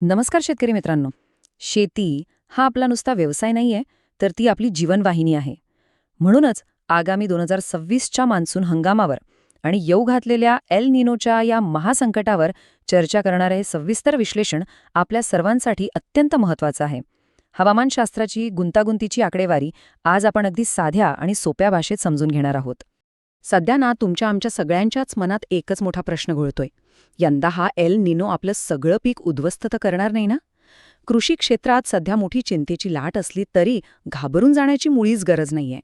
नमस्कार शेतकरी मित्रांनो. शेती हा आपला नुसता व्यवसाय नाहीये, तर ती आपली जीवनवाहिनी आहे. म्हणूनच आगामी 2026च्या मान्सून हंगामावर आणि येऊ घातलेल्या एल निनोच्या या महासंकटावर चर्चा करणारे हे सविस्तर विश्लेषण आपल्या सर्वांसाठी अत्यंत महत्त्वाचं आहे. हवामानशास्त्राची गुंतागुंतीची आकडेवारी आज आपण अगदी साध्या आणि सोप्या भाषेत समजून घेणार आहोत. सध्या ना तुमच्या आमच्या सगळ्यांच्याच मनात एकच मोठा प्रश्न घोळतोय. यंदा हा एल निनो आपलं सगळं पीक उद्ध्वस्त तर करणार नाही ना? कृषी क्षेत्रात सध्या मोठी चिंतेची लाट असली तरी घाबरून जाण्याची मुळीच गरज नाहीये.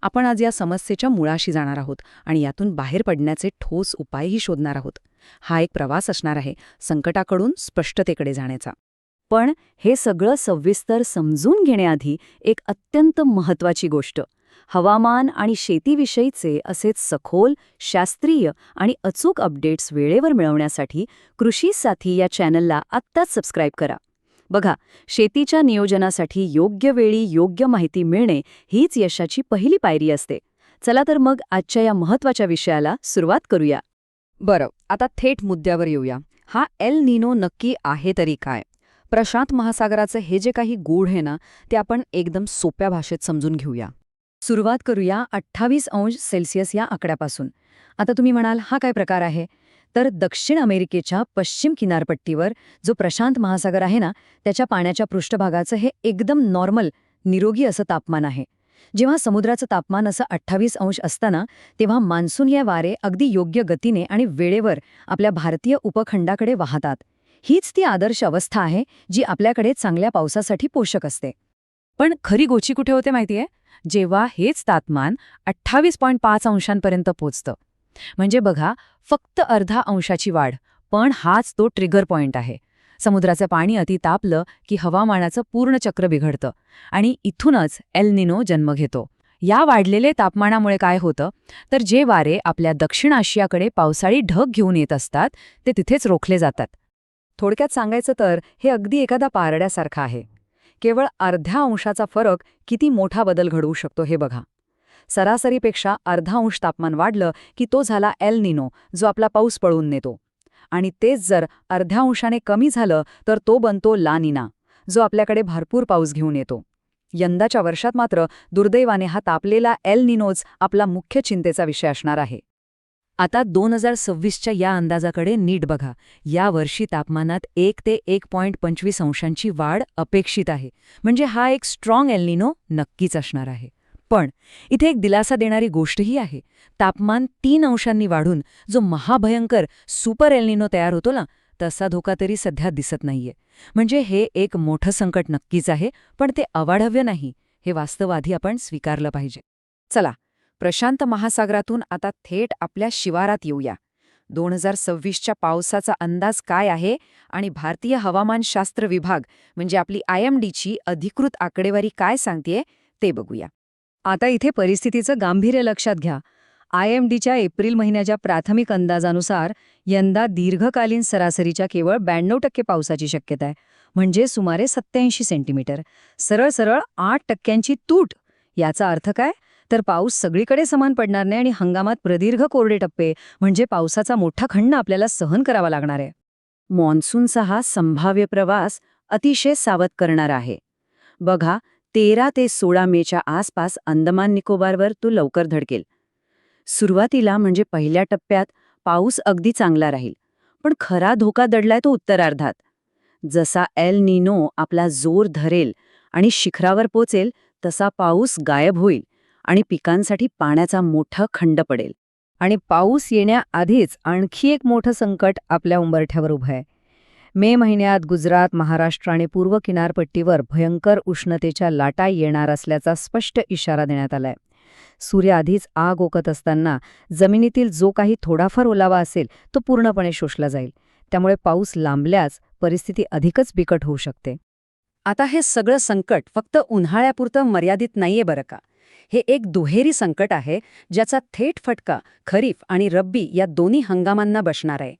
आपण आज या समस्येच्या मुळाशी जाणार आहोत आणि यातून बाहेर पडण्याचे ठोस उपायही शोधणार आहोत. हा एक प्रवास असणार आहे संकटाकडून स्पष्टतेकडे जाण्याचा. पण हे सगळं सविस्तर समजून घेण्याआधी एक अत्यंत महत्त्वाची गोष्ट, हवामान आणि शेतीविषयीचे असेच सखोल, शास्त्रीय आणि अचूक अपडेट्स वेळेवर मिळवण्यासाठी कृषी साथी या चॅनलला आत्ताच सबस्क्राईब करा. बघा, शेतीच्या नियोजनासाठी योग्य वेळी योग्य माहिती मिळणे हीच यशाची पहिली पायरी असते. चला तर मग आजच्या या महत्त्वाच्या विषयाला सुरुवात करूया. बरं, आता थेट मुद्द्यावर येऊया. हा एल निनो नक्की आहे तरी काय? प्रशांत महासागराचं हे जे काही गूढ आहे ना, ते आपण एकदम सोप्या भाषेत समजून घेऊया. सुरुवात करूया 28°C या आकड्यापासून. आता तुम्ही म्हणाल, हा काय प्रकार आहे? तर दक्षिण अमेरिकेच्या पश्चिम किनारपट्टीवर जो प्रशांत महासागर आहे ना, त्याच्या पाण्याच्या पृष्ठभागाचं हे एकदम नॉर्मल, निरोगी असं तापमान आहे. जेव्हा समुद्राचं तापमान असं 28° असताना, तेव्हा मान्सून या वारे अगदी योग्य गतीने आणि वेळेवर आपल्या भारतीय उपखंडाकडे वाहतात. हीच ती आदर्श अवस्था आहे जी आपल्याकडे चांगल्या पावसासाठी पोषक असते. पण खरी गोची कुठे होते माहितीये? जेव्हा हेच तापमान 28.5° पोचतं. म्हणजे बघा, फक्त अर्धा अंशाची वाढ, पण हाच तो ट्रिगर पॉइंट आहे. समुद्राचं पाणी अति तापलं की हवामानाचं पूर्ण चक्र बिघडतं आणि इथूनच एल निनो जन्म घेतो. या वाढलेले तापमानामुळे काय होतं, तर जे वारे आपल्या दक्षिण आशियाकडे पावसाळी ढग घेऊन येत असतात ते तिथेच रोखले जातात. थोडक्यात सांगायचं तर हे अगदी एखादा पारड्यासारखं आहे. केवळ अर्ध्या अंशाचा फरक किती मोठा बदल घडवू शकतो हे बघा. सरासरीपेक्षा अर्धा अंश तापमान वाढलं की तो झाला एल निनो, जो आपला पाऊस पळवून नेतो. आणि तेच जर अर्ध्या अंशाने कमी झालं तर तो बनतो ला निना, जो आपल्याकडे भरपूर पाऊस घेऊन येतो. यंदाच्या वर्षात मात्र दुर्दैवाने हा तापलेला एल निनोच आपला मुख्य चिंतेचा विषय असणार आहे. आता 2026च्या या अंदाजाकडे नीट बघा. या वर्षी तापमानात 1 ते 1.25 वाढ अपेक्षित आहे. म्हणजे हा एक स्ट्रॉंग एल निनो नक्कीच असणार आहे. पण इथे एक दिलासा देणारी गोष्टही आहे. तापमान 3° वाढून जो महाभयंकर सुपर एल निनो तयार होतो ना, तसा धोका तरी सध्या दिसत नाहीये. म्हणजे हे एक मोठं संकट नक्कीच आहे, पण ते अवाढव्य नाही, हे वास्तव आधी आपण स्वीकारलं पाहिजे. चला, प्रशांत महासागरातून आता थेट आपल्या शिवारात येऊया. 2026च्या पावसाचा अंदाज काय आहे आणि भारतीय हवामानशास्त्र विभाग म्हणजे आपली IMDची अधिकृत आकडेवारी काय सांगतेय ते बघूया. आता इथे परिस्थितीचं गांभीर्य लक्षात घ्या. IMDच्या एप्रिल महिन्याच्या प्राथमिक अंदाजानुसार यंदा दीर्घकालीन सरासरीच्या केवळ 92% पावसाची शक्यता आहे, म्हणजे सुमारे 87 सेंटीमीटर. सरळ सरळ 8% तूट. याचा अर्थ काय? तर पाऊस सगळीकडे समान पडणार नाही आणि हंगामात प्रदीर्घ कोरडे टप्पे म्हणजे पावसाचा मोठा खंड आपल्याला सहन करावा लागणार आहे. मॉन्सूनचा हा संभाव्य प्रवास अतिशय सावध करणार आहे. बघा, 13 ते 16 मेच्या आसपास अंदमान निकोबारवर तो लवकर धडकेल. सुरुवातीला म्हणजे पहिल्या टप्प्यात पाऊस अगदी चांगला राहील, पण खरा धोका दडलाय तो उत्तरार्धात. जसा एल निनो आपला जोर धरेल आणि शिखरावर पोचेल, तसा पाऊस गायब होईल आणि पिकांसाठी पाण्याचा मोठा खंड पडेल. आणि पाऊस येण्याआधीच आणखी एक मोठं संकट आपल्या उंबरठ्यावर उभं आहे. मे महिन्यात गुजरात, महाराष्ट्र आणि पूर्व किनारपट्टीवर भयंकर उष्णतेच्या लाटा येणार असल्याचा स्पष्ट इशारा देण्यात आलाय. सूर्य आधीच आग ओकत असताना जमिनीतील जो काही थोडाफार ओलावा असेल तो पूर्णपणे शोषला जाईल. त्यामुळे पाऊस लांबल्यास परिस्थिती अधिकच बिकट होऊ शकते. आता हे सगळं संकट फक्त उन्हाळ्यापुरतं मर्यादित नाहीये बरं का. हे एक दुहेरी संकट आहे ज्याचा थेट फटका खरीफ आणि रब्बी या दोन्ही हंगामांना बसणार आहे.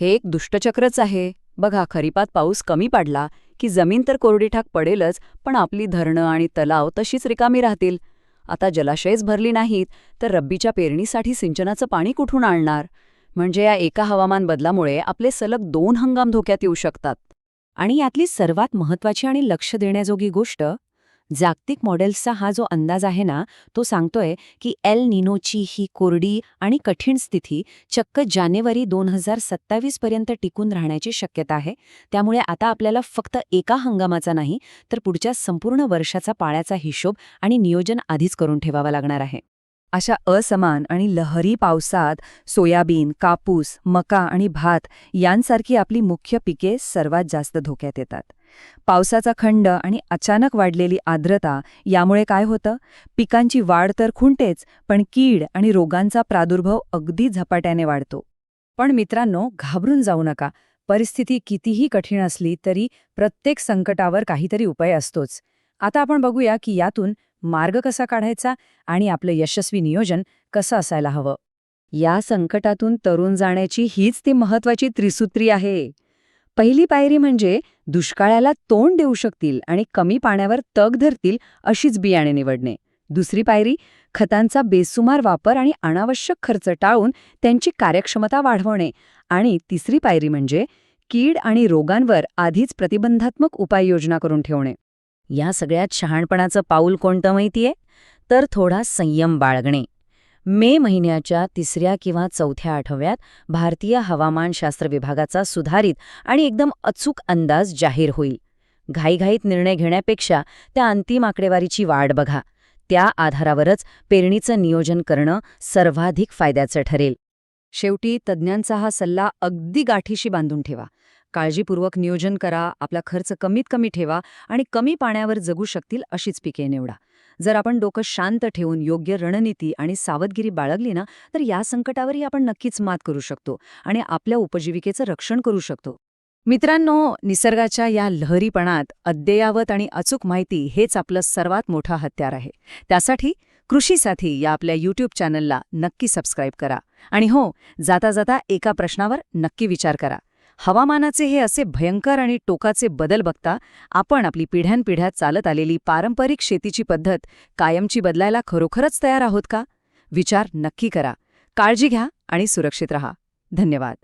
हे एक दुष्टचक्रच आहे. बघा, खरीपात पाऊस कमी पडला की जमीन तर कोरडीठाक पडेलच, पण आपली धरणं आणि तलाव तशीच रिकामी राहतील. आता जलाशयच भरली नाहीत तर रब्बीच्या पेरणीसाठी सिंचनाचं पाणी कुठून आणणार? म्हणजे या एका हवामान बदलामुळे आपले सलग 2 हंगाम धोक्यात येऊ शकतात. आणि यातली सर्वात महत्त्वाची आणि लक्ष देण्याजोगी गोष्ट, जागतिक मॉडेल्सचा हा जो अंदाज आहे ना, तो सांगतोय की एल निनोची ही कोरडी आणि कठीण स्थिती चक्क जानेवारी 2027 पर्यंत टिकून राहण्याची शक्यता आहे. त्यामुळे आता आपल्याला फक्त एका हंगामाचा नाही, तर पुढच्या संपूर्ण वर्षाचा पाण्याचा हिशोब आणि नियोजन आधीच करून ठेवावा लागणार आहे. अशा असमान आणि लहरी पावसात सोयाबीन, कापूस, मका आणि भात यांसारखी आपली मुख्य पिके सर्वात जास्त धोक्यात येतात. पावसाचा खंड आणि अचानक वाढलेली आर्द्रता यामुळे काय होतं? पिकांची वाढ तर खुंटतेच, पण कीड आणि रोगांचा प्रादुर्भाव अगदी झपाट्याने वाढतो. पण मित्रांनो, घाबरून जाऊ नका. परिस्थिती कितीही कठीण असली तरी प्रत्येक संकटावर काहीतरी उपाय असतोच. आता आपण बघूया की यातून मार्ग कसा काढायचा आणि आपलं यशस्वी नियोजन कसं असायला हवं. या संकटातून तरुण जाण्याची हीच ती महत्वाची त्रिसूत्री आहे. पहिली पायरी म्हणजे दुष्काळाला तोंड देऊ शकतील आणि कमी पाण्यावर तग धरतील अशीच बियाणे निवडणे. दुसरी पायरी खतांचा बेसुमार वापर आणि अनावश्यक खर्च टाळून त्यांची कार्यक्षमता वाढवणे. आणि तिसरी पायरी म्हणजे कीड आणि रोगांवर आधीच प्रतिबंधात्मक उपाययोजना करून ठेवणे. या सगळ्यात शहाणपणाचं पाऊल कोणतं माहितीये? तर थोडा संयम बाळगणे. मे महिन्याच्या 3ऱ्या किंवा 4थ्या आठवड्यात भारतीय हवामानशास्त्र विभागाचा सुधारित आणि एकदम अचूक अंदाज जाहीर होईल. घाईघाईत निर्णय घेण्यापेक्षा त्या अंतिम आकडेवारीची वाट बघा. त्या आधारावरच पेरणीचं नियोजन करणं सर्वाधिक फायद्याचं ठरेल. शेवटी तज्ज्ञांचा हा सल्ला अगदी गाठीशी बांधून ठेवा. काळजीपूर्वक नियोजन करा, आपला खर्च कमीत कमी ठेवा आणि कमी पाण्यावर जगू शकतील अशीच पिके निवडा. जर आपण डोकं शांत ठेवून योग्य रणनीती आणि सावधगिरी बाळगली ना, तर या संकटावरही आपण नक्कीच मात करू शकतो आणि आपल्या उपजीविकेचं रक्षण करू शकतो. मित्रांनो, निसर्गाच्या या लहरीपणात अद्ययावत आणि अचूक माहिती हेच आपलं सर्वात मोठं हत्यार आहे. त्यासाठी कृषी साथी या आपल्या YouTube चॅनलला नक्की सबस्क्राईब करा. आणि हो, जाता जाता एका प्रश्नावर नक्की विचार करा. हवामानाचे हे असे भयंकर आणि टोकाचे बदल बघता आपण आपली पिढ्यानपिढ्या चालत आलेली पारंपरिक शेतीची पद्धत कायमची बदलायला खरोखरच तयार आहोत का? विचार नक्की करा. काळजी घ्या आणि सुरक्षित रहा. धन्यवाद.